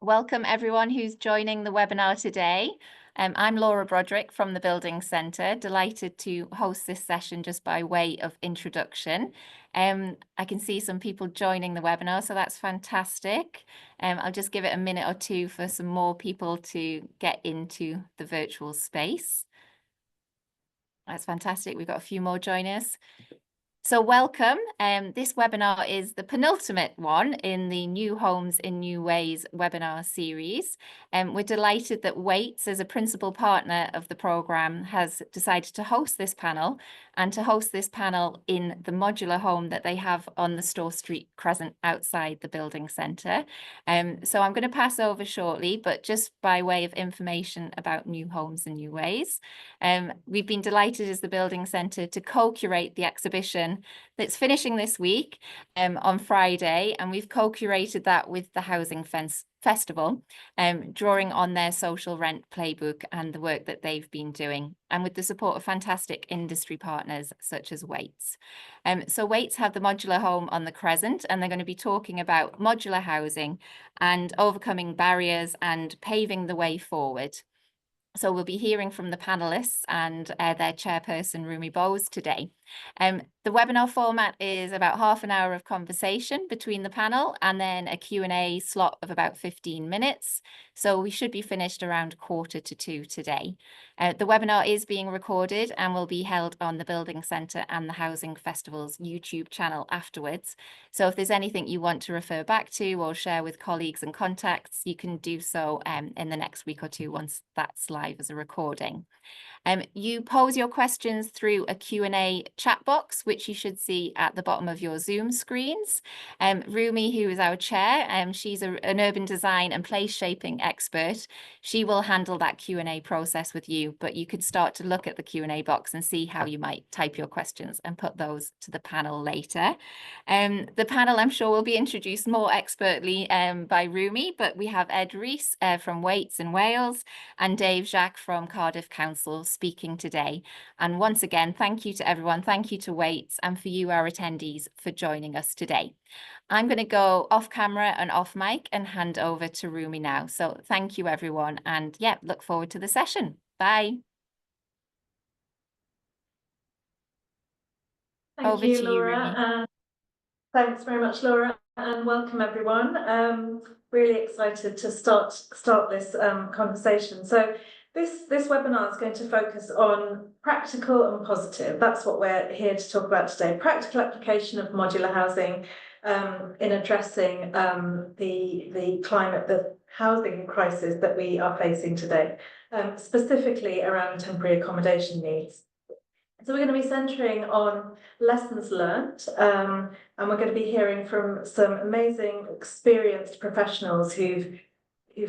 Welcome everyone who's joining the webinar today. I'm Laura Broderick from the Building Centre, delighted to host this session just by way of introduction. I can see some people joining the webinar, so that's fantastic. I'll just give it a minute or two for some more people to get into the virtual space. That's fantastic. We've got a few more joining us. So welcome. This webinar is the penultimate one in the New Homes in New Ways webinar series. We're delighted that Waits, as a principal partner of the programme, has decided to host this panel and to host this panel in the modular home that they have on the Store Street Crescent outside the building centre. So I'm going to pass over shortly, but just by way of information about New Homes in New Ways. We've been delighted as the building centre to co-curate the exhibition that's finishing this week on Friday, and we've co-curated that with the Housing Festival, drawing on their social rent playbook and the work that they've been doing, and with the support of fantastic industry partners such as Waits. So Waits have the modular home on the Crescent, and they're going to be talking about modular housing and overcoming barriers and paving the way forward. So we'll be hearing from the panelists and their chairperson, Rumi Bose, today. The webinar format is about half an hour of conversation between the panel and then a Q&A slot of about 15 minutes. So we should be finished around 1:45 today. The webinar is being recorded and will be held on the Building Centre and the Housing Festival's YouTube channel afterwards. So if there's anything you want to refer back to or share with colleagues and contacts, you can do so in the next week or two once that's live as a recording. You pose your questions through a Q&A chat box, which you should see at the bottom of your Zoom screens. Rumi, who is our chair, she's an urban design and place shaping expert. She will handle that Q&A process with you, but you could start to look at the Q&A box and see how you might type your questions and put those to the panel later. The panel, I'm sure, will be introduced more expertly by Rumi, but we have Ed Rees from Waits in Wales and Dave Jacques from Cardiff Council speaking today. And once again, thank you to everyone. Thank you to Waits and for you, our attendees, for joining us today. I'm going to go off camera and off mic and hand over to Rumi now. So thank you, everyone. And yeah, look forward to the session. Bye. Thank you, Laura. Thanks very much, Laura, and welcome everyone. Really excited to start this conversation. So this webinar is going to focus on practical and positive. That's what we're here to talk about today. Practical application of modular housing in addressing the housing crisis that we are facing today, specifically around temporary accommodation needs. So we're going to be centering on lessons learned, and we're going to be hearing from some amazing, experienced professionals who've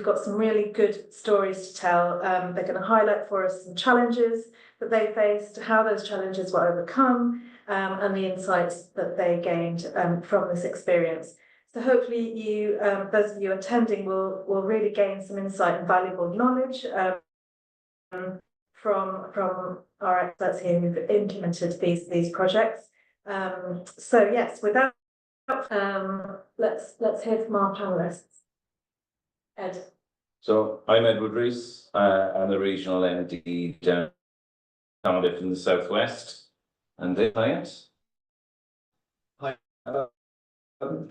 got some really good stories to tell. They're going to highlight for us some challenges that they faced, how those challenges were overcome, and the insights that they gained from this experience. So hopefully you, those of you attending, will really gain some insight and valuable knowledge from our experts here who've implemented these projects. So yes, with that, let's hear from our panelists. Ed. So I'm Edward Rees. I'm the regional MD down Cardiff in the southwest, and the client. Hi,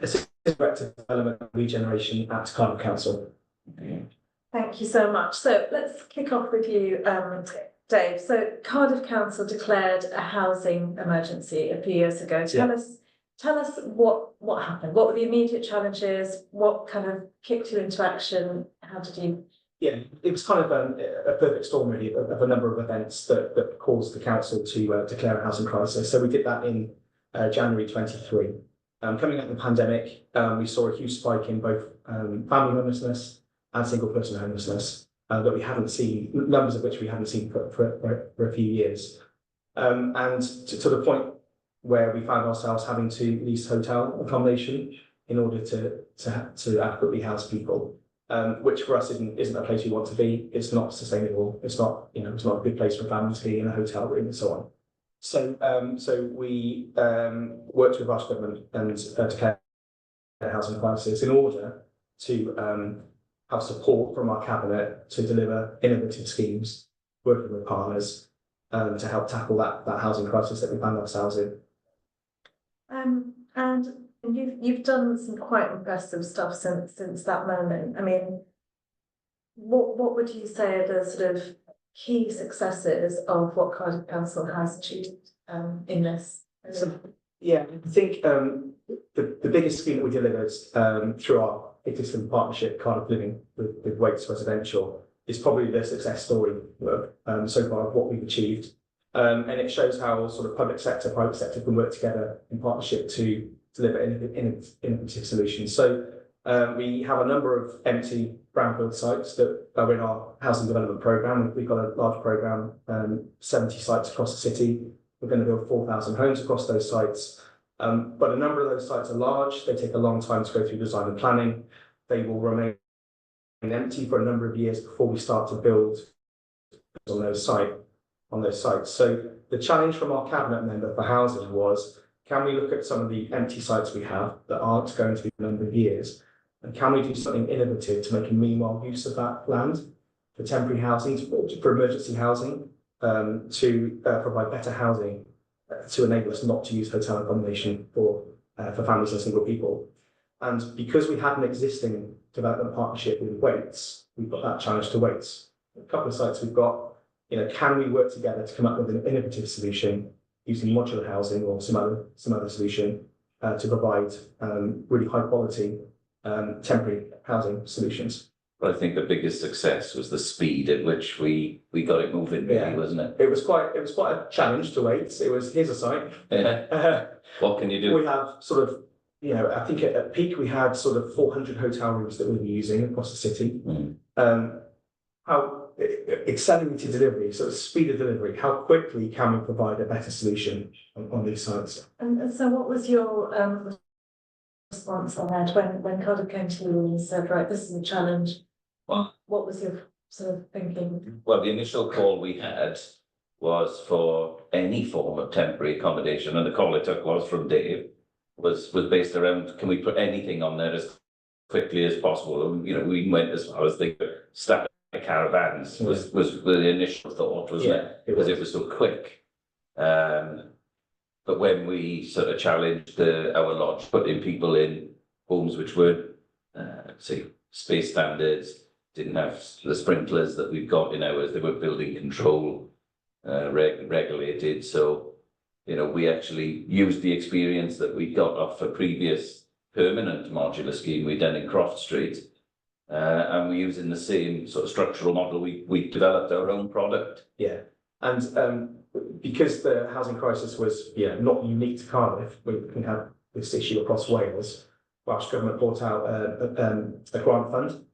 Assistant Director of Development and Regeneration at Cardiff Council. Okay. Thank you so much. So let's kick off with you, Dave. So Cardiff Council declared a housing emergency a few years ago. Tell us what happened. What were the immediate challenges? What kind of kicked you into action? How did you? Yeah, it was kind of a perfect storm really of a number of events that caused the council to declare a housing crisis. So we did that in January 23. Coming out of the pandemic, we saw a huge spike in both family homelessness and single person homelessness that we haven't seen, numbers of which we haven't seen for a few years. And to the point where we found ourselves having to lease hotel accommodation in order to adequately house people, which for us isn't a place we want to be. It's not sustainable. It's not, it's not a good place for families to be in a hotel room and so on. So we worked with Welsh Government and declared a housing crisis in order to have support from our cabinet to deliver innovative schemes, working with partners to help tackle that housing crisis that we find ourselves in. And you've done some quite impressive stuff since that moment. I mean, what would you say are the sort of key successes of what Cardiff Council has achieved in this? Yeah, I think the biggest scheme that we delivered through our existing partnership, Cardiff Living with Waits Residential, is probably the success story so far of what we've achieved. And it shows how sort of public sector, private sector can work together in partnership to deliver innovative solutions. So we have a number of empty brownfield sites that are in our housing development programme. We've got a large programme, 70 sites across the city. We're going to build 4,000 homes across those sites. But a number of those sites are large. They take a long time to go through design and planning. They will remain empty for a number of years before we start to build on those sites. So the challenge from our cabinet member for housing was, can we look at some of the empty sites we have that aren't going to be a number of years, and can we do something innovative to make a meanwhile use of that land for temporary housing, for emergency housing, to provide better housing to enable us not to use hotel accommodation for families and single people. And because we had an existing development partnership with Waits, we've got that challenge to Waits. A couple of sites we've got, can we work together to come up with an innovative solution using modular housing or some other solution to provide really high quality temporary housing solutions. But I think the biggest success was the speed at which we got it moving, really, wasn't it? It was quite a challenge to Waits. It was, here's a site. Yeah. What can you do? We have sort of, I think at peak we had sort of 400 hotel rooms that we were using across the city. How accelerated delivery, sort of speed of delivery, how quickly can we provide a better solution on these sites? And so what was your response on that when Cardiff came to you and said, right, this is a challenge? What was your sort of thinking? Well, the initial call we had was for any form of temporary accommodation, and the call it took was from Dave, was based around, can we put anything on there as quickly as possible? And, we went as far as the static caravans was the initial thought, wasn't it? Because it was so quick. But when we sort of challenged our lodge, putting people in homes which weren't, say, space standards, didn't have the sprinklers that we've got in ours, they were building control regulated. So, we actually used the experience that we got off a previous permanent modular scheme we'd done in Croft Street. And we're using the same sort of structural model. We developed our own product. Yeah, and because the housing crisis was not unique to Cardiff, we have this issue across Wales. Welsh Government brought out a grant fund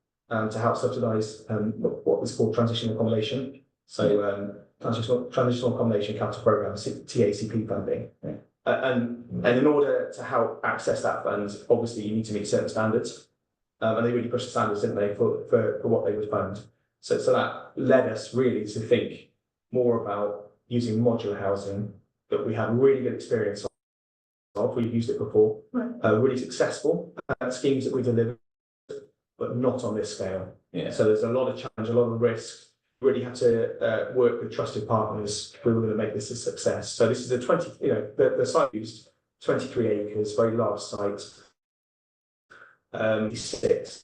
to help subsidise what was called transitional accommodation. So transitional accommodation capital programme, TACP funding. Yeah. And in order to help access that fund, obviously you need to meet certain standards. And they really pushed the standards, didn't they, for what they would fund. So that led us really to think more about using modular housing that we had really good experience of. We've used it before, really successful schemes that we delivered, but not on this scale. Yeah. So there's a lot of challenge, a lot of risk. Really had to work with trusted partners if we were going to make this a success. So this is a the site used 23 acres, very large site. 6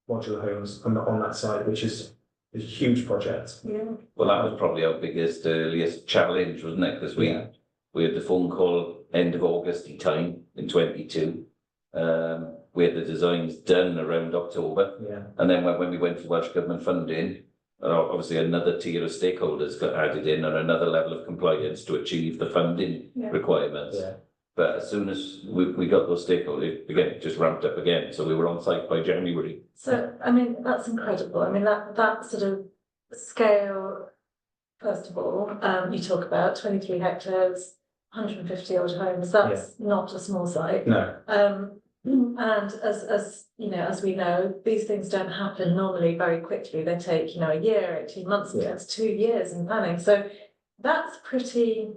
modular homes on that site, which is a huge project. Yeah. Well, that was probably our biggest, earliest challenge, wasn't it? Because we had the phone call end of August time in 22. We had the designs done around October. Yeah. And then when we went for Welsh Government funding, obviously another tier of stakeholders got added in and another level of compliance to achieve the funding requirements. Yeah. But as soon as we got those stakeholders, again, it just ramped up again. So we were on site by January. So, I mean, that's incredible. I mean, that sort of scale, first of all, you talk about 23 hectares, 150 odd homes. That's not a small site. No. And as we know, these things don't happen normally very quickly. They take, a year, 18 months, sometimes 2 years in planning. So that's pretty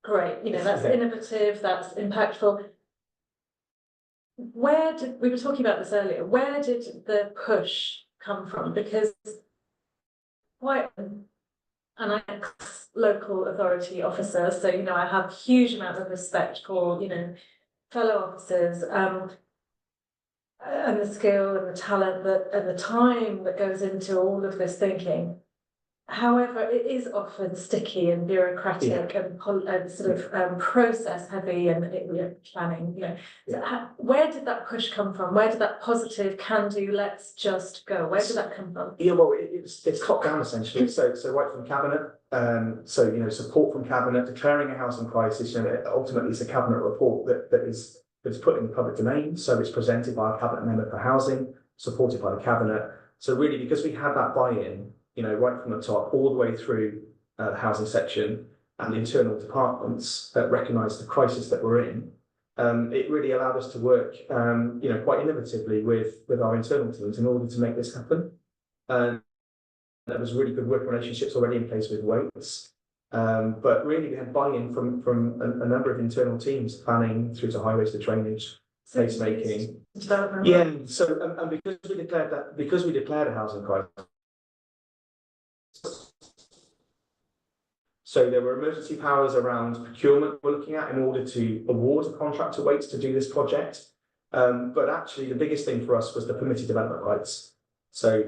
great. That's innovative, that's impactful. we were talking about this earlier, where did the push come from? Because quite an ex-local authority officer, so, you know, I have huge amount of respect for, you know, fellow officers, and the skill and the talent and the time that goes into all of this thinking. However, it is often sticky and bureaucratic and sort of process heavy and planning, you know. So where did that push come from? Where did that positive can do, let's just go? Where did that come from? Yeah, well, it's top down essentially. So right from cabinet, so you know, support from cabinet, declaring a housing crisis. You know, ultimately it's a cabinet report that's put in the public domain. So it's presented by a cabinet member for housing, supported by the cabinet. So really, because we had that buy-in, you know, right from the top all the way through the housing section and the internal departments that recognise the crisis that we're in, it really allowed us to work, you know, quite innovatively with our internal teams in order to make this happen. There was really good working relationships already in place with Waits, but really we had buy-in from a number of internal teams, planning through to highways to drainage, placemaking. Yeah, so and because we declared a housing crisis. So there were emergency powers around procurement we're looking at in order to award a contract to Waits to do this project. But actually the biggest thing for us was the permitted development rights. So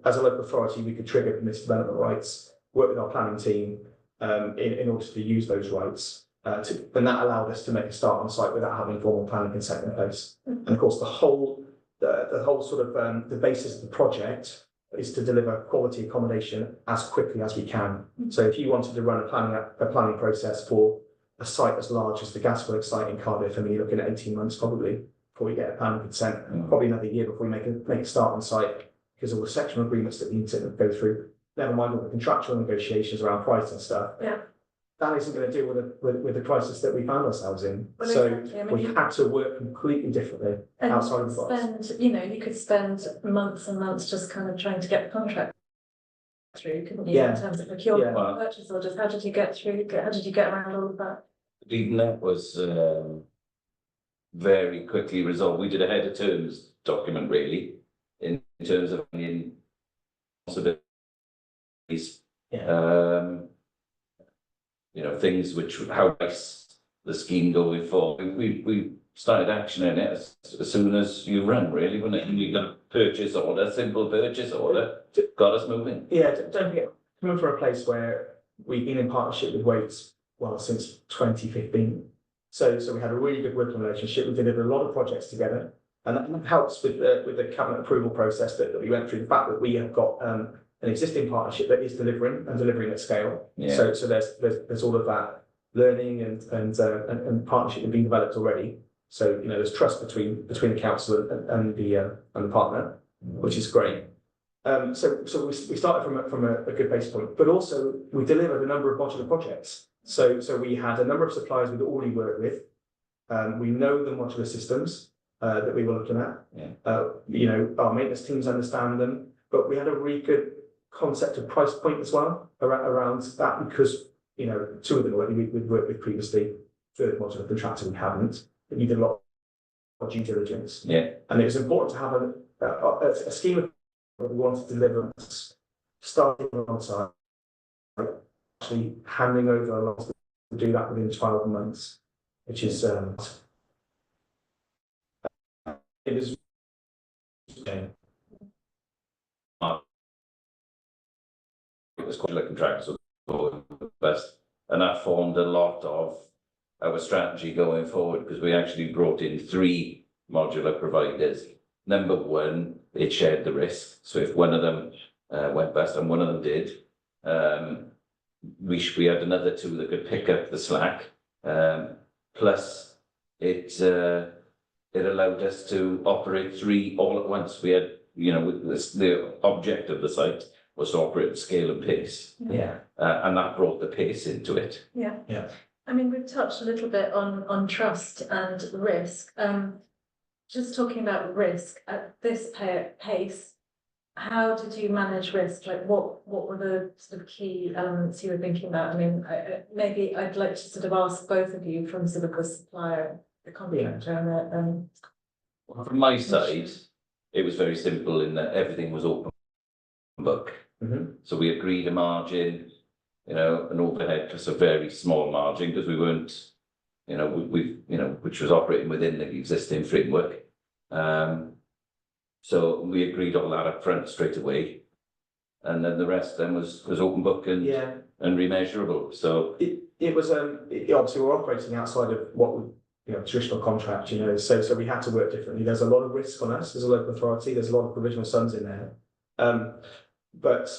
as a local authority, we could trigger permitted development rights, work with our planning team in order to use those rights. And that allowed us to make a start on site without having formal planning consent in place. And of course, the whole sort of the basis of the project is to deliver quality accommodation as quickly as we can. So if you wanted to run a planning process for a site as large as the gasworks site in Cardiff, I mean, you're looking at 18 months probably before we get a planning consent, probably another year before we make a start on site because of all the sectional agreements that we need to go through. Never mind all the contractual negotiations around price and stuff. Yeah. That isn't going to deal with the crisis that we found ourselves in. Well, so exactly. I mean, we had to work completely differently outside of the box. You know, you could spend months and months just kind of trying to get the contract through, couldn't you? Yeah. In terms of procurement, Yeah. purchase orders, how did you get through? How did you get around all of that? Even that was very quickly resolved. We did a head of terms document really in terms of possibilities. Yeah. You know, things which how the scheme going forward. We started actioning it as soon as you rang, really, wasn't it? And we got a purchase order, simple purchase order, got us moving. Yeah, don't forget, coming from a place where we've been in partnership with Waits, well, since 2015. So we had a really good working relationship. We delivered a lot of projects together, and that helps with the cabinet approval process that we went through. The fact that we have got an existing partnership that is delivering at scale. Yeah. So there's all of that learning and partnership being developed already. So you know there's trust between the council and the partner, which is great. So we started from a good base point, but also we delivered a number of modular projects. So we had a number of suppliers we'd already worked with. We know the modular systems that we were looking at. Yeah. You know, our maintenance teams understand them, but we had a really good concept of price point as well around that because you know two of them already we'd worked with previously. Third modular contractor we haven't, but we did a lot of due diligence. Yeah. And it was important to have a scheme of what we wanted to deliver, starting on site, actually handing over a lot to do that within 12 months, which is it was. It was quite a contract, so the best, and that formed a lot of our strategy going forward because we actually brought in 3 modular providers. Number one, it shared the risk. So if one of them went bust, and one of them did, we had another 2 that could pick up the slack. Plus, it allowed us to operate 3 all at once. We had, you know, the object of the site was to operate at scale and pace. Yeah. And that brought the pace into it. Yeah. Yeah. I mean, we've touched a little bit on trust and risk. Just talking about risk at this pace, how did you manage risk? Like, what were the sort of key elements you were thinking about? I mean, maybe I'd like to sort of ask both of you from sort of the supplier, the contractor, and From my side, it was very simple in that everything was open book. So we agreed a margin, you know, an overhead plus a very small margin because we weren't, you know, which was operating within the existing framework. So we agreed all that up front straight away. And then the rest then was open book and remeasurable. So it was obviously we're operating outside of what we traditional contract, so we had to work differently. There's a lot of risk on us as a local authority. There's a lot of provisional sums in there, but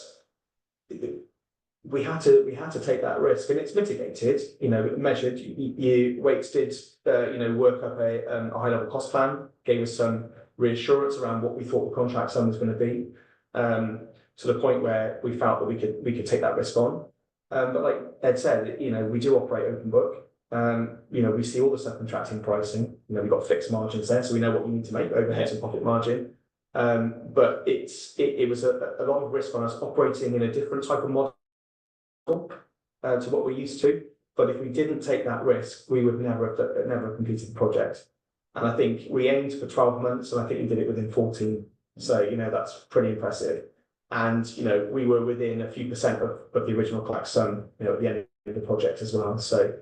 we had to take that risk, and it's mitigated. Measured. Waits did work up a high level cost plan, gave us some reassurance around what we thought the contract sum was going to be, to the point where we felt that we could take that risk on. But like Ed said, we do operate open book. We see all the subcontracting pricing. We've got fixed margins there, so we know what we need to make overheads and profit margin. But it was a lot of risk on us operating in a different type of model to what we're used to. But if we didn't take that risk, we would never have completed the project. And I think we aimed for 12 months, and I think we did it within 14. So that's pretty impressive. And we were within a few percent of the original contract sum, at the end of the project as well. So.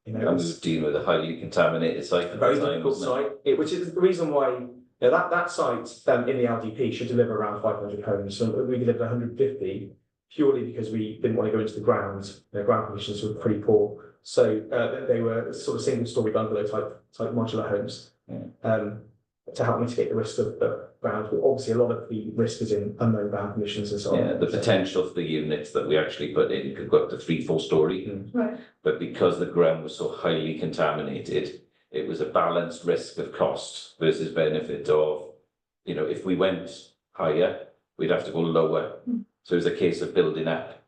And we were dealing with a highly contaminated site at Very the time, difficult wasn't site, which is the reason why that site in the LDP should deliver around 500 homes. So we delivered 150 purely because we didn't want to go into the ground. Ground conditions were pretty poor, so they were sort of single-story bungalow type modular homes. To help mitigate the risk of ground. Obviously, a lot of the risk is in unknown ground conditions and so on. Yeah, the potential for the units that we actually put in could go up to 3-4 story. Right. But because the ground was so highly contaminated, it was a balanced risk of cost versus benefit of, if we went higher, we'd have to go lower. So it was a case of building up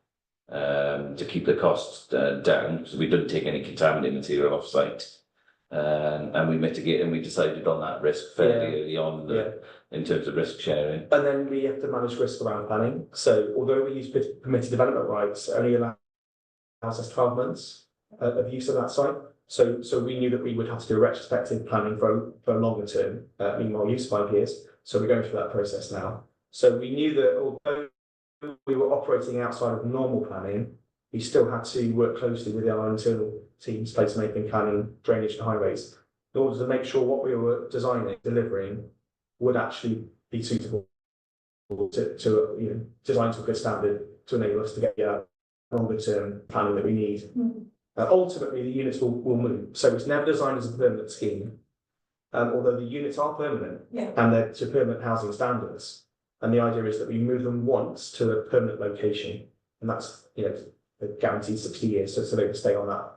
to keep the costs down, because we didn't take any contaminated material off site. And we mitigated, and we decided on that risk fairly early on in terms of risk sharing. And then we have to manage risk around planning. So although we use permitted development rights, it only allows us 12 months of use of that site. So we knew that we would have to do a retrospective planning for a longer term, meanwhile use 5 years. So we're going through that process now. So we knew that although we were operating outside of normal planning, we still had to work closely with our internal teams, placemaking, planning, drainage and highways, in order to make sure what we were designing, delivering, would actually be suitable to design to a good standard to enable us to get the longer term planning that we need. Ultimately, the units will move. So it's never designed as a permanent scheme, although the units are permanent and they're to permanent housing standards. And the idea is that we move them once to a permanent location, and that's guaranteed 60 years, so they can stay on that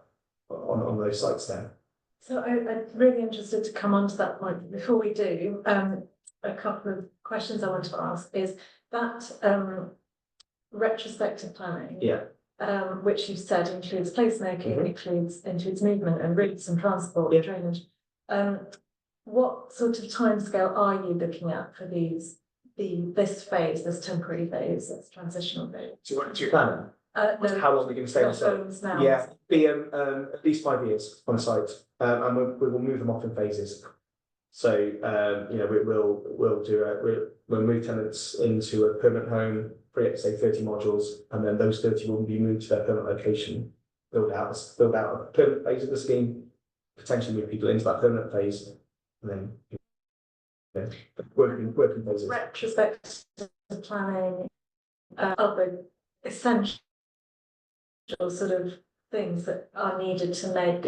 on those sites there. So I'm really interested to come on to that point. Before we do, a couple of questions I want to ask is that retrospective planning, which you've said includes placemaking, includes movement and routes and transport, drainage. What sort of timescale are you looking at for this phase, this temporary phase, this transitional phase? Do you plan? No, how long are we going to stay on site? now. Yeah, be at least 5 years on a site, and we will move them off in phases. So we'll move tenants into a permanent home, free up say 30 modules, and then those 30 will be moved to their permanent location. Build out a permanent phase of the scheme, potentially move people into that permanent phase, and then working phases. Retrospective planning are the essential sort of things that are needed to make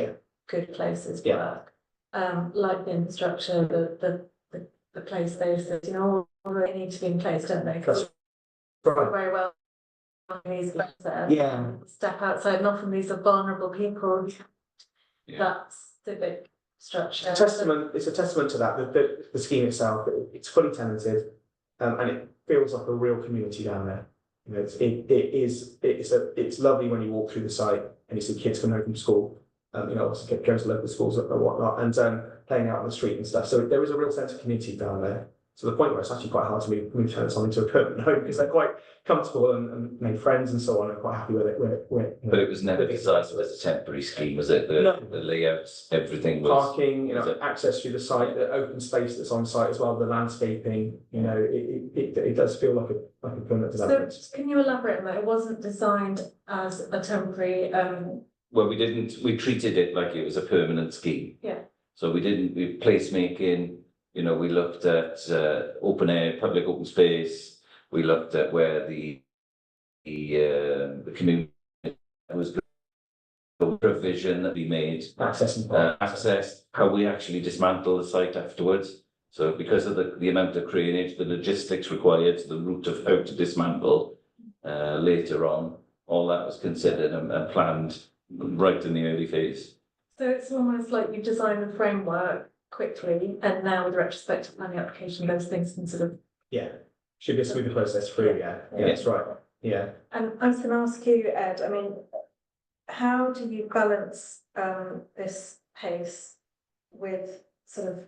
good places work, like the infrastructure, the play spaces, all they need to be in place, don't they? That's right. Very well these there. Step outside, and often these are vulnerable people. That civic structure. It's a testament to that. The scheme itself, it's fully tenanted, and it feels like a real community down there. It's lovely when you walk through the site and you see kids coming home from school, obviously going to local schools and whatnot, and playing out on the street and stuff. So there is a real sense of community down there. to the point where it's actually quite hard to move tenants on into a permanent home because they're quite comfortable and made friends and so on, and quite happy with it. But it was never designed as a temporary scheme, was it? No. The layouts, everything was. Parking, access through the site, the open space that's on site as well, the landscaping, it does feel like a permanent development. So can you elaborate on that? It wasn't designed as a temporary, Well, we treated it like it was a permanent scheme. Yeah. So we placemaking, we looked at open air, public open space. We looked at where the community was provision that we made. Access, how we actually dismantle the site afterwards. So because of the amount of craneage, the logistics required, the route of how to dismantle later on, all that was considered and planned right in the early phase. so it's almost like you design the framework quickly, and now with retrospective planning application, those things can sort of. Yeah, should be a smoother process through, yeah, that's right, yeah. And I was going to ask you, Ed, I mean, how do you balance this pace with sort of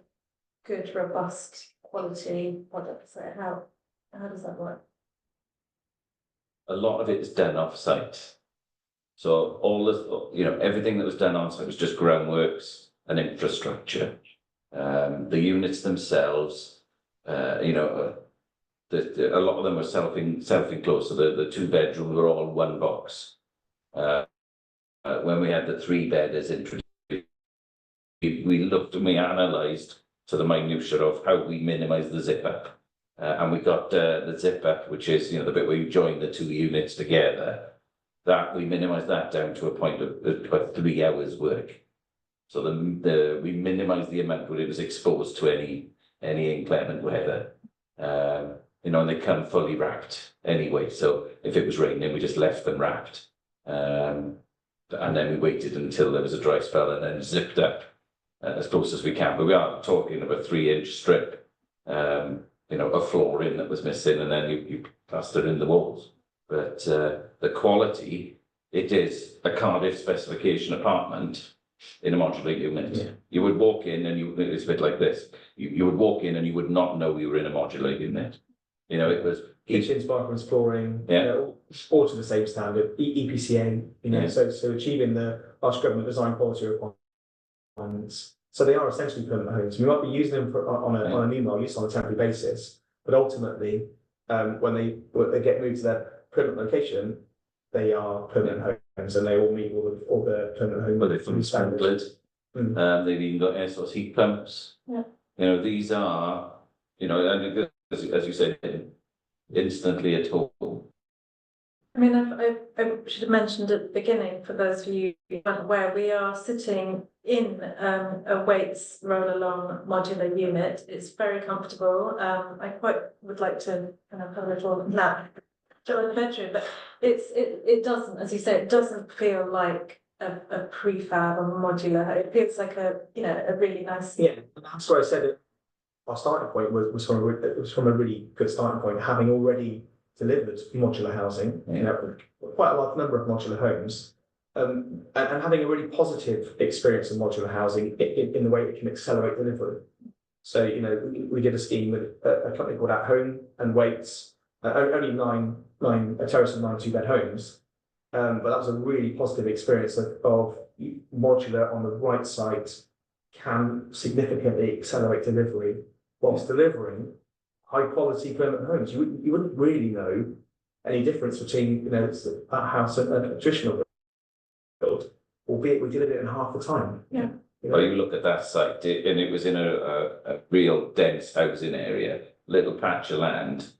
good, robust quality products? How does that work? A lot of it is done off site. So all this, everything that was done on site was just groundworks and infrastructure. The units themselves, a lot of them were self-enclosed. So the 2 bedrooms were all one box. When we had the 3-bedders introduced, we looked and we analysed to the minutiae of how we minimise the zip up. And we got the zip up, which is the bit where you join the 2 units together. That we minimised that down to a point of about 3 hours work. So we minimised the amount where it was exposed to any inclement weather. And they come fully wrapped anyway. So if it was raining, we just left them wrapped. And then we waited until there was a dry spell and then zipped up as close as we can. But we are talking about 3-inch strip, a flooring that was missing, and then you plastered in the walls. But the quality, it is a Cardiff specification apartment in a modular unit. Yeah. You would walk in and it's a bit like this. You would walk in and you would not know you were in a modular unit. It was kitchens, bathrooms, flooring, yeah, all to the same standard, EPCA, yeah. so achieving the Welsh Government design quality requirements. So they are essentially permanent homes. We might be using them on an email use on a temporary basis, but ultimately, when they get moved to their permanent location, they are permanent homes, and they all meet all the permanent home. Well, they're fully sprinkled. They've even got air source heat pumps. Yeah. These are, and as you said, instantly at home. I mean, I should have mentioned at the beginning, for those of you who aren't aware, we are sitting in a Waits roll-along modular unit. It's very comfortable. I quite would like to kind of have a little nap in the bedroom, but it doesn't, as you say, it doesn't feel like a prefab or modular. It feels like a really nice. Yeah, that's why I said it. Our starting point was from a really good starting point, having already delivered modular housing, quite a large number of modular homes, and having a really positive experience of modular housing in the way it can accelerate delivery. So, we did a scheme with a company called At Home and Waits, only a terrace of 9 2-bed homes, but that was a really positive experience of modular on the right site can significantly accelerate delivery whilst delivering high quality permanent homes. You wouldn't really know any difference between that house and a traditional build, albeit we delivered it in half the time. Yeah. Well, you look at that site, and it was in a real dense housing area, little patch of land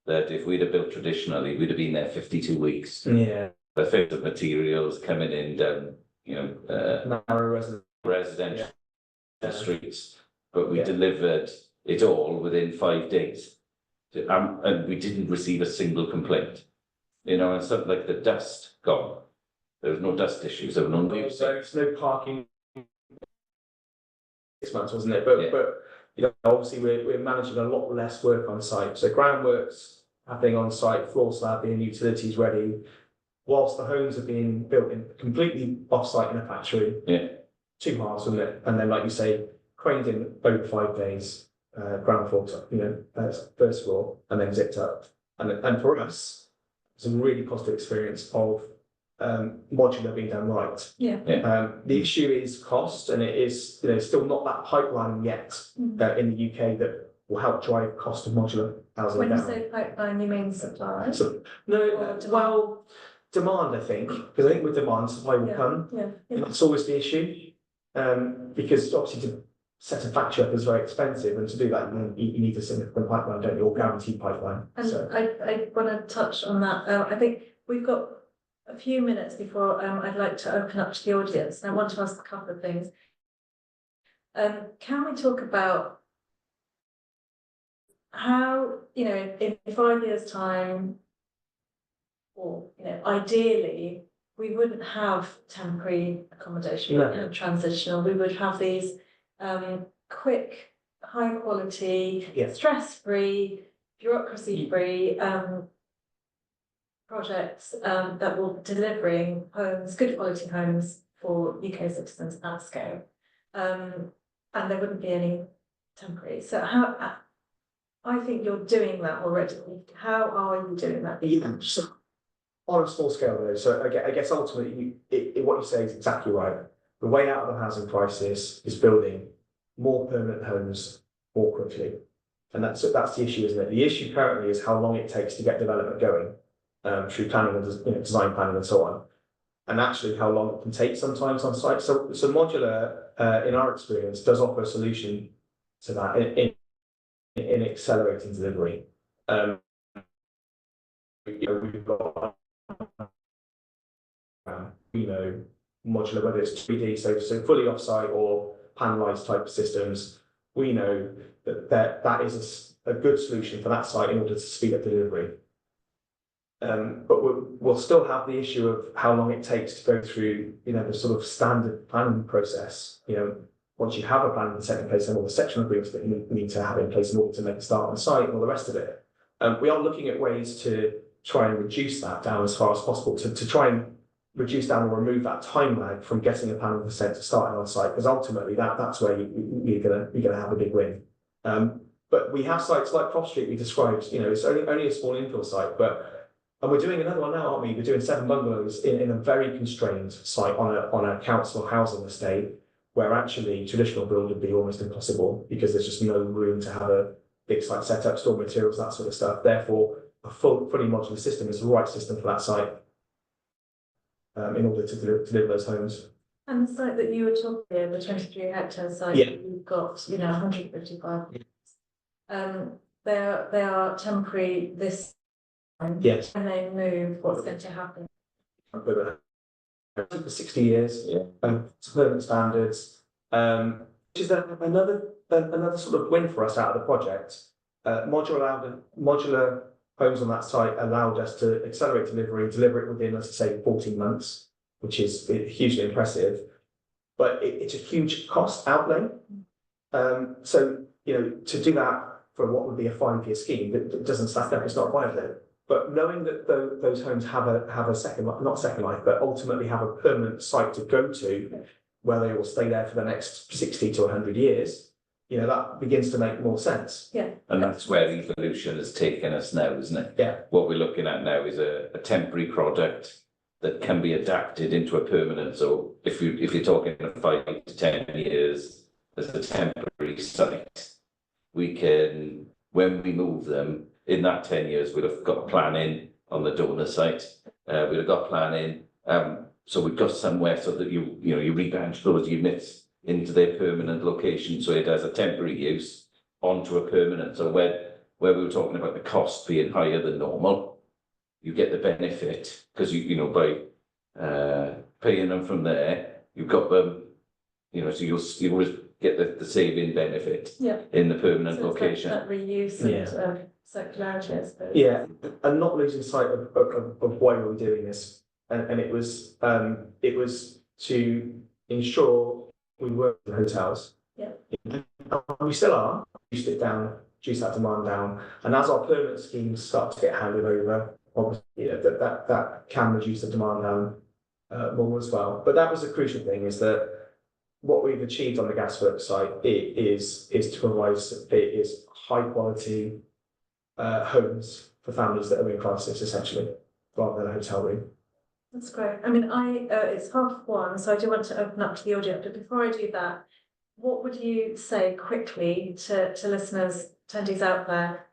that if we'd have built traditionally, we'd have been there 52 weeks. Yeah. The fit of materials coming in down, narrow residential streets, but we delivered it all within 5 days, and we didn't receive a single complaint. And something like the dust gone. There was no dust issues. There were no new. So it's no parking. 6 months, wasn't it? But obviously we're managing a lot less work on site. So groundworks happening on site, floor slabbing, utilities ready, whilst the homes are being built in completely off site in a factory. Yeah. 2 halves, wasn't it? And then, like you say, craned in over 5 days. ground floor, first floor, and then zipped up. And for us, it's a really positive experience of modular being done right. Yeah. The issue is cost, and it is still not that pipeline yet in the UK that will help drive cost of modular housing When you down. say pipeline, you mean supply? So, no, Or well, demand, I think, because I think with demand, supply will come. Yeah. And that's always the issue. Because obviously to set a factory up is very expensive, and to do that, you need a significant pipeline, don't you, or guaranteed pipeline. And So, I want to touch on that. I think we've got a few minutes before I'd like to open up to the audience, and I want to ask a couple of things. Can we talk about how, in 5 years' time, or ideally, we wouldn't have temporary accommodation, we wouldn't have transitional, we would have these quick, high quality, stress-free, bureaucracy-free projects that will delivering homes, good quality homes for UK citizens at scale. And there wouldn't be any temporary. So how, I think you're doing that already. How are you doing that? so on a small scale though, so I guess ultimately what you say is exactly right. The way out of the housing crisis is building more permanent homes more quickly. And that's the issue, isn't it? The issue currently is how long it takes to get development going through planning and design planning and so on. And actually how long it can take sometimes on site. So modular, in our experience, does offer a solution to that in accelerating delivery. We've got modular, whether it's 3D, so fully offsite or panelized type systems. We know that is a good solution for that site in order to speed up delivery. But we'll still have the issue of how long it takes to go through, the sort of standard planning process. Once you have a plan set in place and all the sectional agreements that you need to have in place in order to make a start on site and all the rest of it. We are looking at ways to try and reduce that down as far as possible, to try and reduce down or remove that time lag from getting a planning consent to starting on site, because ultimately that's where you're gonna have a big win. But we have sites like Cross Street we described, it's only a small infill site, and we're doing another one now, aren't we? We're doing 7 bungalows in a very constrained site on a council housing estate, where actually traditional build would be almost impossible because there's just no room to have a big site set up, store materials, that sort of stuff. Therefore, a fully modular system is the right system for that site in order to deliver those homes. And the site that you were talking about, the 23 hectare site, you've got, 155. They are temporary this time. Yes. And they move, what's going to happen? For 60 years, to permanent standards, which is another sort of win for us out of the project. Modular homes on that site allowed us to accelerate delivery, deliver it within, let's say, 14 months, which is hugely impressive. But it's a huge cost outlay. So, to do that for what would be a 5-year scheme, it doesn't stack up, it's not viable. But knowing that those homes have a second life, not second life, but ultimately have a permanent site to go to, where they will stay there for the next 60 to 100 years, that begins to make more sense. Yeah. And that's where evolution has taken us now, isn't it? Yeah. What we're looking at now is a temporary product that can be adapted into a permanent. So if you're talking 5 to 10 years as a temporary site, we can, when we move them, in that 10 years, we'd have got planning on the donor site. We'd have got planning. So we've got somewhere so that you rebadge those units into their permanent location. So it has a temporary use onto a permanent. So where we were talking about the cost being higher than normal, you get the benefit because by paying them from there, you've got them, so you always get the saving benefit in the permanent location. That reuse and circularity, I suppose. Yeah, and not losing sight of why we were doing this, and it was to ensure we work in hotels. Yeah, and we still are. Reduce it down, reduce that demand down, and as our permanent schemes start to get handed over, obviously that can reduce the demand down more as well. But that was the crucial thing: is that what we've achieved on the Gasworks site is to provide high quality homes for families that are in crisis, essentially, rather than a hotel room. That's great. I mean, it's 1:30, so I do want to open up to the audience, but before I do that, what would you say quickly to listeners, attendees out there?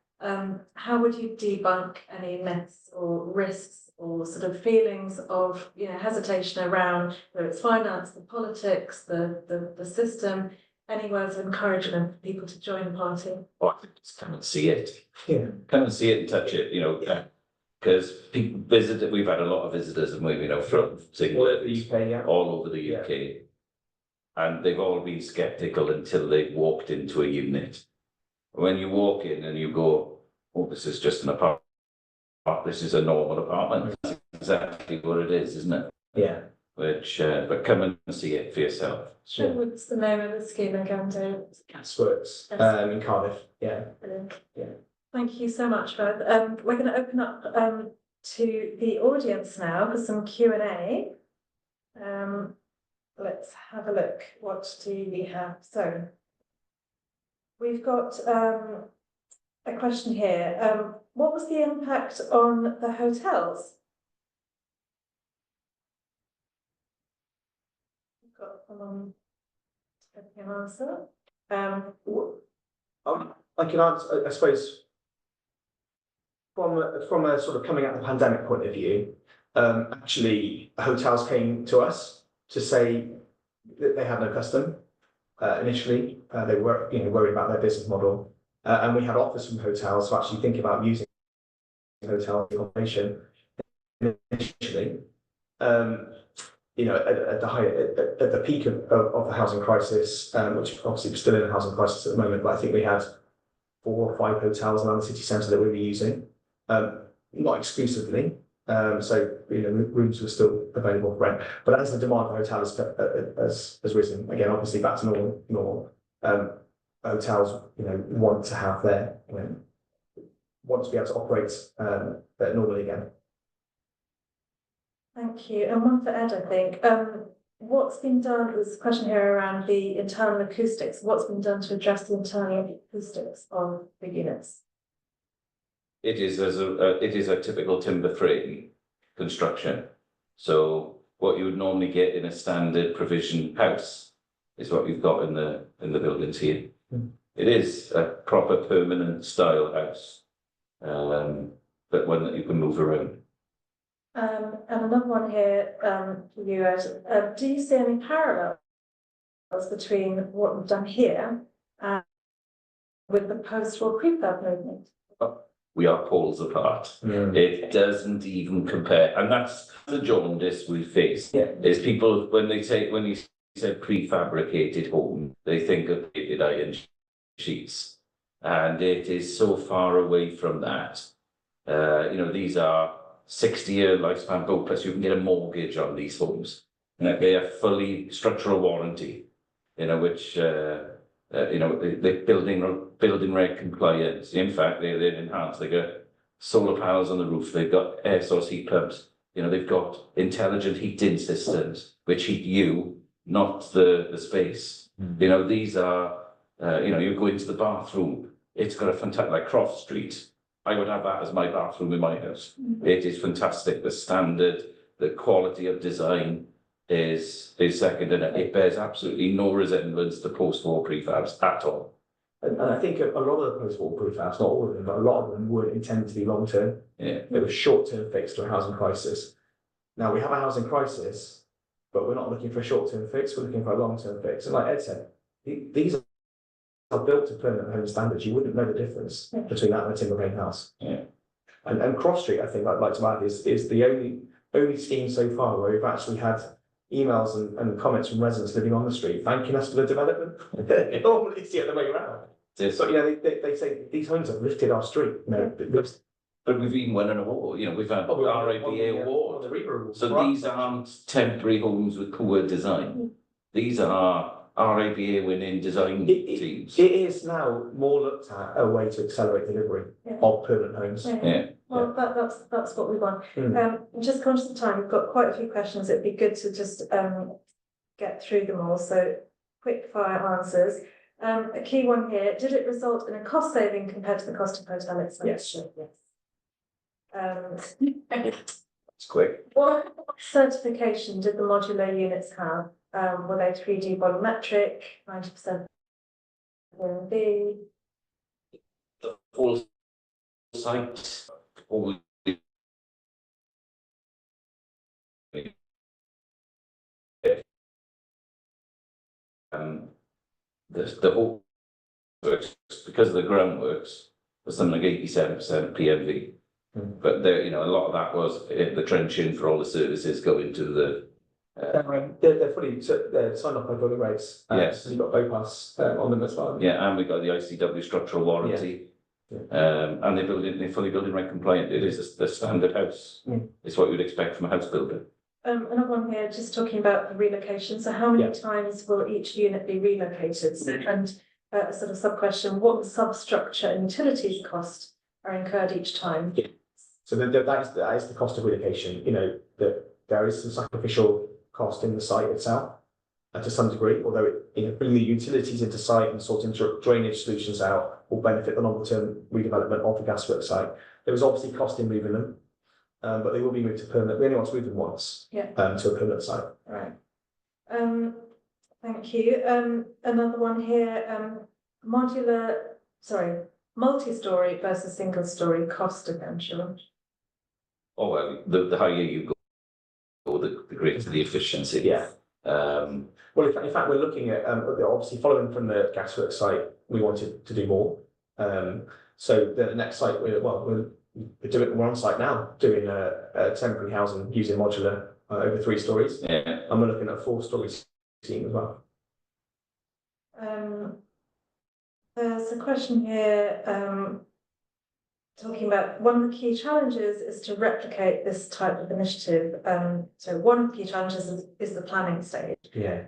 How would you debunk any myths or risks or sort of feelings of, you know, hesitation around whether it's finance, the politics, the system, any words of encouragement for people to join the party? Oh, I think just come and see it. Yeah. Come and see it and touch it, you know, because people visit, we've had a lot of visitors and we, you know, from England, The UK, yeah. all over the UK. And they've all been skeptical until they've walked into a unit. When you walk in and you go, oh, this is just an apartment, this is a normal apartment. That's exactly what it is, isn't it? Yeah. Which, but come and see it for yourself. Sure. What's the name of the scheme again, David? Gasworks, in Cardiff, yeah. Brilliant. Yeah. Thank you so much, both. We're going to open up to the audience now for some Q&A. Let's have a look. What do we have? So we've got a question here. What was the impact on the hotels? We've got someone to give an answer. I can answer, I suppose, from a sort of coming out of the pandemic point of view, actually hotels came to us to say that they had no custom. Initially, they were, you know, worried about their business model, and we had offers from hotels to actually think about using hotel accommodation initially. You know, at the peak of the housing crisis, which obviously we're still in a housing crisis at the moment, but I think we had 4 or 5 hotels around the city centre that we were using, not exclusively. So, you know, rooms were still available for rent, but as the demand for hotels has risen again, obviously back to normal, hotels, you know, want to have their, you know, want to be able to operate normally again. Thank you. And one for Ed, I think. What's been done? There's a question here around the internal acoustics. What's been done to address the internal acoustics of the units? It is a typical timber frame construction. So what you would normally get in a standard provision house is what you've got in the buildings here. Mm. It is a proper permanent style house, but one that you can move around. And another one here for you, Ed. Do you see any parallels between what we've done here with the post-war prefab movement? We are poles apart. Mm. It doesn't even compare, and that's the jaundice we face. Yeah. Is people when you say prefabricated home, they think of plated iron sheets, and it is so far away from that. You know, these are 60-year lifespan both, plus you can get a mortgage on these homes. You know, they are fully structural warranty, you know, which you know, the building reg compliance. In fact, they're enhanced. They got solar panels on the roof. They've got air source heat pumps. You know, they've got intelligent heating systems which heat you, not the space. Mm. You know, these are you know, you go into the bathroom. It's got a fantastic, like Croft Street. I would have that as my bathroom in my house. Mm-hmm. It is fantastic. The standard, the quality of design is second, and it bears absolutely no resemblance to post-war prefabs at all. And I think a lot of the post-war prefabs, not all of them, but a lot of them weren't intended to be long-term. Yeah. It was short-term fix to a housing crisis. Now we have a housing crisis, but we're not looking for a short-term fix, we're looking for a long-term fix. And like Ed said, these are built to permanent home standards. You wouldn't know the difference between that and a timber frame house. Yeah. And Cross Street, I think I'd like to add, is the only scheme so far where we've actually had emails and comments from residents living on the street thanking us for the development. Normally it's the other way around. Yes. So, you know, they say these homes have lifted our street. You know, But we've even won an award. You know, we've had RIBA award. So these aren't temporary homes with poor design. These are RIBA winning design teams. It is now more looked at a way to accelerate delivery of permanent homes. Yeah. Well, that's what we want. Mm. Just conscious of time, we've got quite a few questions. It'd be good to just get through them all. So quick fire answers. A key one here, did it result in a cost saving compared to the cost of hotel expenditure? Yes. It's quick. What certification did the modular units have? Were they 3D volumetric, 90% B? The full site, all the whole works, because of the groundworks, was something like 87% PMV. But there, you know, a lot of that was the trenching for all the services going to the. They're fully they're signed off by building regs. Yes. So you've got BOPAS on them as well. Yeah, and we got the ICW structural warranty. And they're fully building reg compliant. It is the standard house. It's what you'd expect from a house builder. Another one here, just talking about the relocation. So how many times will each unit be relocated? And a sort of sub-question, what substructure and utilities cost are incurred each time? So that is the cost of relocation. You know, that there is some sacrificial cost in the site itself to some degree, although bringing the utilities into site and sorting drainage solutions out will benefit the longer term redevelopment of the gasworks site. There is obviously cost in moving them, but they will be moved to permanent. We only want to move them once to a permanent site. Right. Thank you. Another one here, multi-story versus single-story cost differential. Oh, well, the higher you go, the greater the efficiency. Yeah. Well, in fact, we're looking at obviously following from the gasworks site, we wanted to do more. So the next site, we're on site now doing a temporary housing using modular over 3 stories. Yeah. And we're looking at a 4-story scheme as well. There's a question here talking about one of the key challenges is to replicate this type of initiative. So one of the key challenges is the planning stage. Yeah.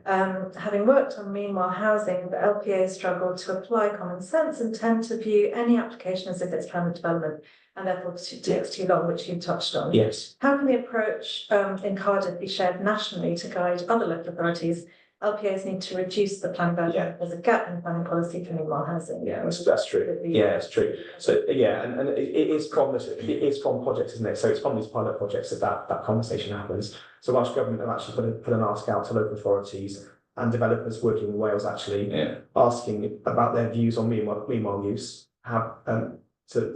Having worked on meanwhile housing, the LPA struggle to apply common sense and tend to view any application as if it's planned development and therefore takes too long, which you touched on. Yes. How can the approach in Cardiff be shared nationally to guide other local authorities? LPAs need to reduce the planning burden. Yeah. There's a gap in planning policy for meanwhile housing. Yeah, that's true. Yeah, it's true. So yeah, and it is from projects, isn't it? So it's from these pilot projects that conversation happens. So Welsh Government have actually put an ask out to local authorities and developers working in Wales actually asking about their views on meanwhile use. To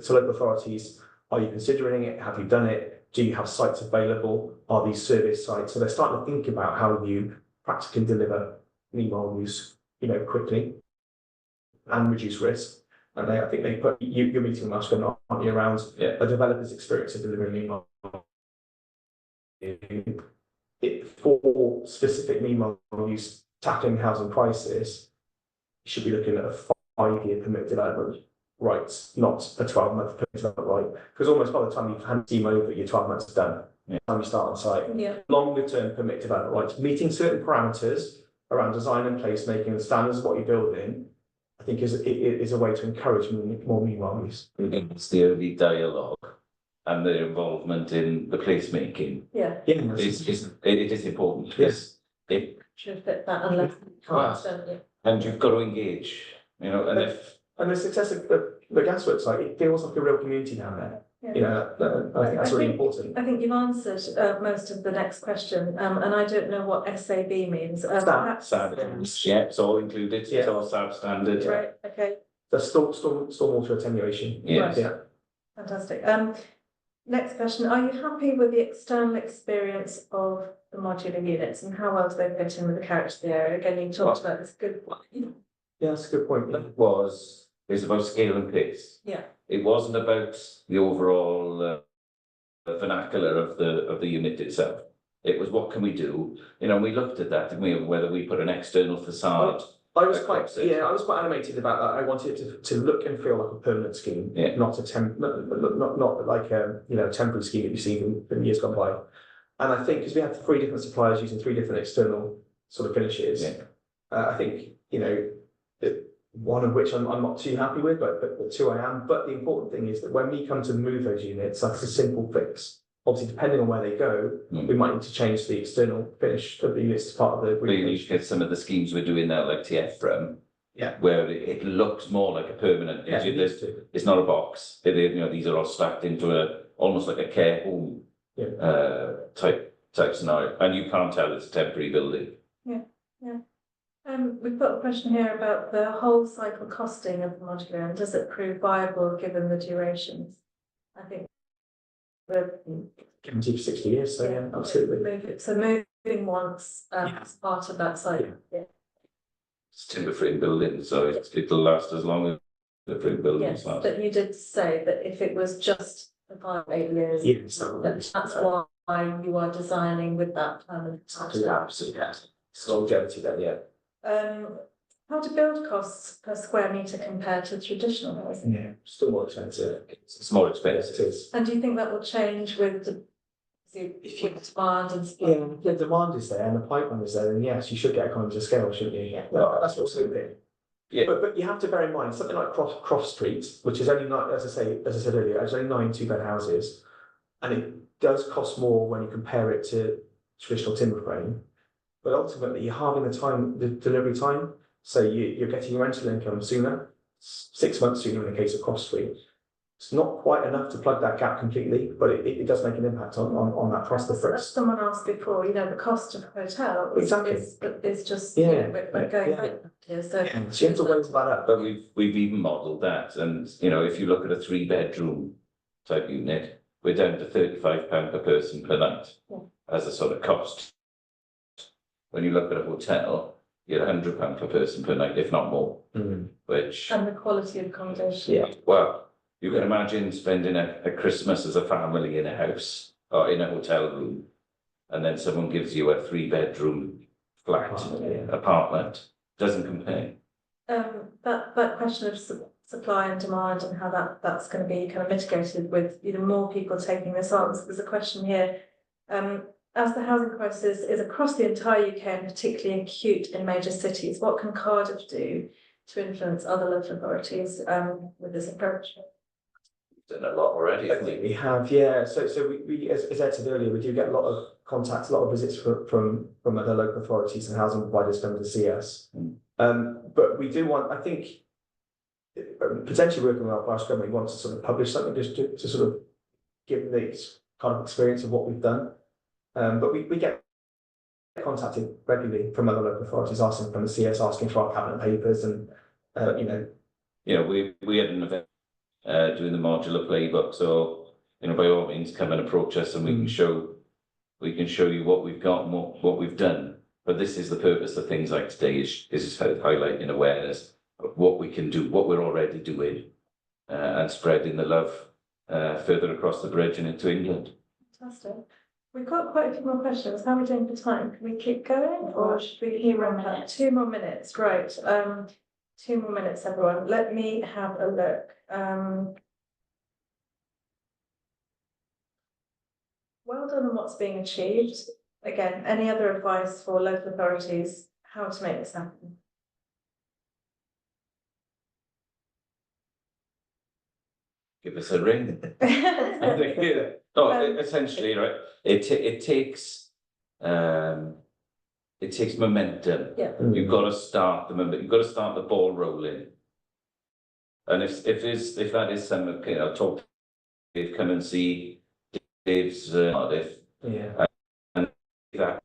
local authorities, are you considering it? Have you done it? Do you have sites available? Are these service sites? So they're starting to think about how you practically deliver meanwhile use, quickly and reduce risk. And I think they put you're meeting Welsh Government, aren't you, around a developer's experience of delivering meanwhile for specific meanwhile use tackling housing crisis. You should be looking at a 5-year permit development rights, not a 12-month permit development right. Because almost by the time you've had team over, your 12 months done. By the time you start on site, longer term permit development rights, meeting certain parameters around design and placemaking and standards of what you're building, I think is a way to encourage more meanwhile use. It's the early dialogue and their involvement in the placemaking. It is important. Yes. Should fit that unless And you've got to engage, and the success of the gasworks site, it feels like a real community down there. I think that's really important. I think you've answered most of the next question, and I don't know what SAB means. SAB, it's all included. It's all SAB standard. Right. Okay. The stormwater attenuation. Yes. Yeah. Fantastic. Next question: are you happy with the external experience of the modular units and how well do they fit in with the character of the area? Again, you talked about this good one. Yeah, that's a good point. It's about scale and pace. Yeah. It wasn't about the overall vernacular of the unit itself. It was what can we do? We looked at that, didn't we? Whether we put an external facade. I was quite animated about that. I wanted it to look and feel like a permanent scheme, not like a temporary scheme that you've seen in years gone by. And I think because we had 3 different suppliers using 3 different external sort of finishes, I think one of which I'm not too happy with, but 2 I am. But the important thing is that when we come to move those units, that's a simple fix. Obviously, depending on where they go, we might need to change the external finish of the units as part of the. We need to get some of the schemes we're doing now, like TF from. Yeah. Where it looks more like a permanent, Yeah, it needs to. it's not a box, these are all stacked into almost like a care home. Yeah. Type scenario, and you can't tell it's a temporary building. We've got a question here about the whole cycle costing of the modular, and does it prove viable given the durations? I think we're Guaranteed for 60 years, so yeah, absolutely. So moving once as part of that cycle. Yeah. It's timber frame building, so it'll last as long as the frame buildings Yes, last. but you did say that if it was just for 5 or 8 years, Yes, that's why you are designing with that permanent. Absolutely, yes. Longevity then, yeah. How do build costs per square metre compare to traditional housing? Yeah, still more expensive. It's more Yes, expensive. it is. And do you think that will change with demand and supply? Yeah, if the demand is there and the pipeline is there, then yes, you should get economies of scale, shouldn't you? Yeah. Well, that's absolutely. Yeah. But you have to bear in mind something like Cross Street, which is only not, as I said earlier, it's only 9 2-bed houses, and it does cost more when you compare it to traditional timber frame. But ultimately, you're halving the delivery time, so you're getting your rental income sooner, 6 months sooner in the case of Cross Street. It's not quite enough to plug that gap completely, but it does make an impact on that cost difference. Someone asked before, the cost of a hotel is just, we're going back here, so. So you have to weigh that up. But we've even modelled that, and if you look at a 3-bedroom type unit, we're down to £35 per person per night as a sort of cost. When you look at a hotel, you're £100 per person per night, if not more. Which and the quality of accommodation. Yeah, well, you can imagine spending a Christmas as a family in a house or in a hotel room, and then someone gives you a 3-bedroom flat apartment. Doesn't compare. That question of supply and demand and how that's going to be kind of mitigated with more people taking this on. So there's a question here. As the housing crisis is across the entire UK and particularly acute in major cities, what can Cardiff do to influence other local authorities with this approach? We've done a lot already. I think we have, yeah. So we as Ed said earlier, we do get a lot of contacts, a lot of visits from other local authorities and housing providers coming to see us. But we do want, I think, potentially working with our parish government, we want to sort of publish something just to sort of give the kind of experience of what we've done. But we get contacted regularly from other local authorities asking from the CS, asking for our cabinet papers, and we had an event doing the modular playbook, so by all means come and approach us, and we can show you what we've got and what we've done. But this is the purpose of things like today is highlighting awareness of what we can do, what we're already doing, and spreading the love further across the bridge and into England. Fantastic. We've got quite a few more questions. How are we doing for time? Can we keep going, or should we keep on? 2 more minutes, right? 2 more minutes, everyone. Let me have a look. Well done on what's being achieved. Again, any other advice for local authorities how to make this happen? Give us a ring. Essentially, right? It takes momentum. Yeah. You've got to start the momentum. You've got to start the ball rolling. And if that is some, I'll talk to Dave, come and see Dave's Cardiff. Yeah. And that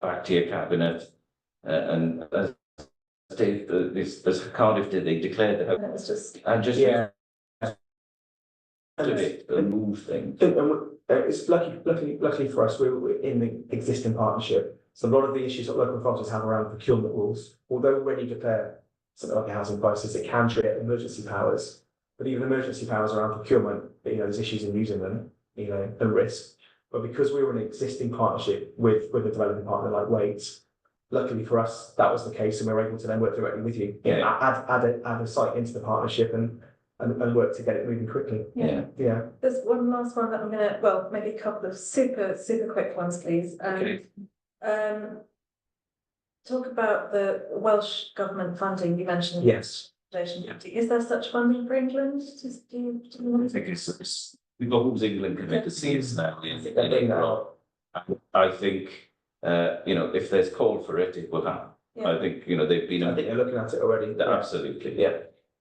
back to your cabinet. And as Dave, as Cardiff did, they declared the house. And it was just. And just Yeah. the move thing. And it's luckily for us, we're in the existing partnership. So a lot of the issues that local authorities have around procurement rules, although when you declare something like a housing crisis, it can trigger emergency powers. But even emergency powers around procurement, there's issues in using them, and risk. But because we were in an existing partnership with a developing partner like Waits, luckily for us, that was the case, and we were able to then work directly with you. Add a site into the partnership and work to get it moving quickly. Yeah. There's one last one that I'm gonna, well, maybe a couple of super quick ones, please. Okay. Talk about the Welsh government funding you mentioned. Yes. Is there such funding for England? I think we've got Homes England coming to see us now in They're doing that. April. I think, you know, if there's call for it, it will happen. Yeah. I think, you know, they've been, I think they're looking at it already. absolutely. Yeah.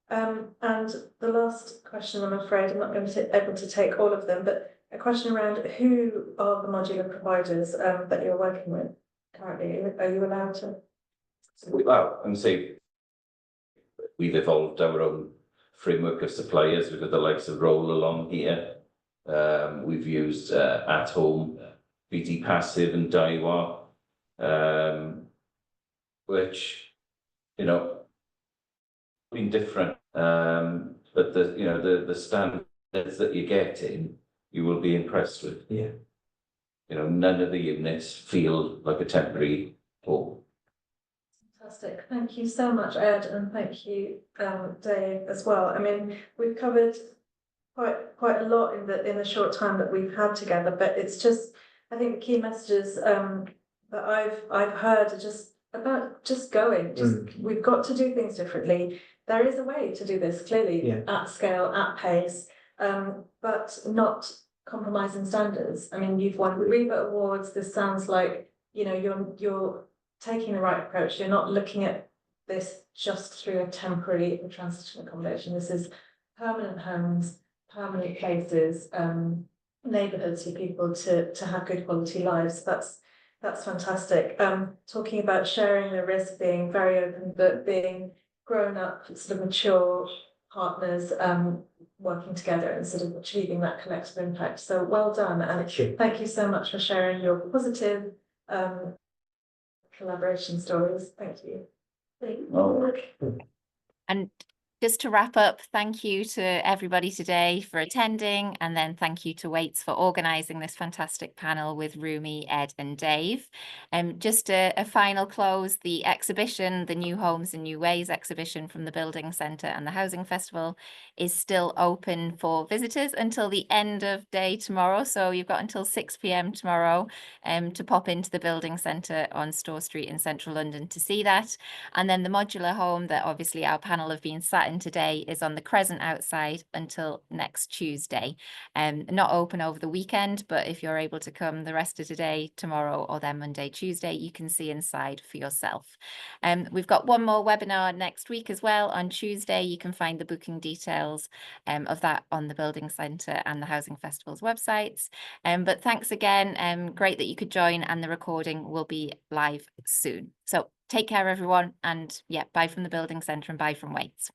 And the last question, I'm afraid, I'm not going to be able to take all of them, but a question around who are the modular providers that you're working with currently? Are you allowed to? Well, and say we've evolved our own framework of suppliers. We've got the likes of Roll along here. We've used At Home, BT Passive and Daiwa, which, you know, been different. But the, you know, the standards that you're getting, you will be impressed with. Yeah. You know, none of the units feel like a temporary home. Fantastic. Thank you so much, Ed, and thank you, Dave, as well. I mean, we've covered quite a lot in the short time that we've had together, but it's just, I think the key messages that I've heard are just about going. We've got to do things differently. There is a way to do this clearly at scale, at pace, but not compromising standards. I mean, you've won the REBA awards. This sounds like, you know, you're taking the right approach. You're not looking at this just through a temporary transition accommodation. This is permanent homes, permanent places, neighbourhoods for people to have good quality lives. That's fantastic. Talking about sharing the risk, being very open, but being grown up, sort of mature partners, working together and sort of achieving that collective impact. So well done, and thank you so much for sharing your positive collaboration stories. Thank you. And just to wrap up, thank you to everybody today for attending, and then thank you to Waits for organising this fantastic panel with Rumi, Ed and Dave. Just a final close, the exhibition, the New Homes and New Ways exhibition from the Building Centre and the Housing Festival is still open for visitors until the end of day tomorrow. So you've got until 6 p.m. tomorrow to pop into the Building Centre on Store Street in central London to see that. And then the modular home that obviously our panel have been sat in today is on the Crescent outside until next Tuesday. Not open over the weekend, but if you're able to come the rest of today, tomorrow, or then Monday, Tuesday, you can see inside for yourself. We've got one more webinar next week as well on Tuesday. You can find the booking details of that on the Building Centre and the Housing Festival's websites. But thanks again. Great that you could join, and the recording will be live soon. So take care, everyone. And yeah, bye from the Building Centre and bye from Waits.